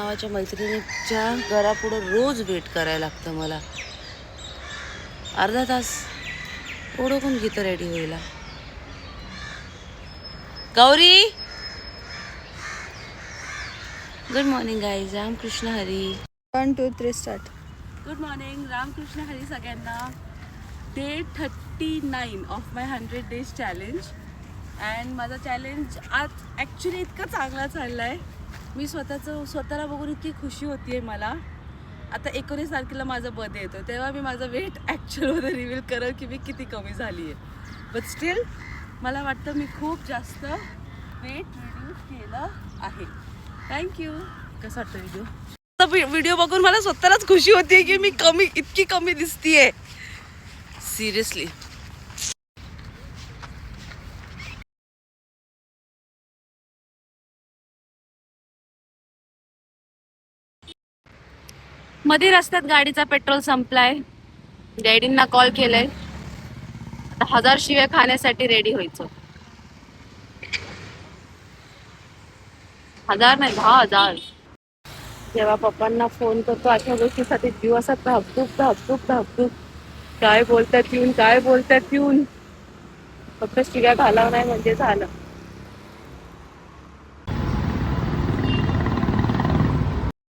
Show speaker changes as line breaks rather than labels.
नावाच्या मैत्रिणीच्या घरापुढं रोज वेट करायला लागतं मला. अर्धा तास ओढकून घेतं रेडी व्हायला. Gauri, good morning guys. Ramkrishna Hari.
1 2 3 start.
Good morning, Ramkrishna Hari सगळ्यांना. Day 39 of my 100 days challenge. And माझा चॅलेंज आज ॲक्च्युली इतका चांगला चालला आहे. मी स्वतःला बघून इतकी खुशी होती आहे मला. आता 19 तारखेला माझा बर्थडे येतो, तेव्हा मी माझं वेट ॲक्च्युअलमध्ये रिव्हील करेन की मी किती कमी झाली आहे. बट स्टील मला वाटतं मी खूप जास्त वेट रिड्यूस केलं आहे. थँक्यू. कसा वाटतं व्हिडिओ बघून मला स्वतःलाच खुशी होती की मी इतकी कमी दिसतीये. सिरियसली. मध्ये रस्त्यात गाडीचा पेट्रोल संपलाय. डॅडींना कॉल केलाय. आता 1000 शिव्या खाण्यासाठी रेडी व्हायचं. 1000 नाही, 10,000. जेव्हा पप्पांना फोन करतो अशा गोष्टीसाठी जीव असा धाकधूक. काय बोलतात येऊन फक्त शिव्या घालावं नाही म्हणजे झालं.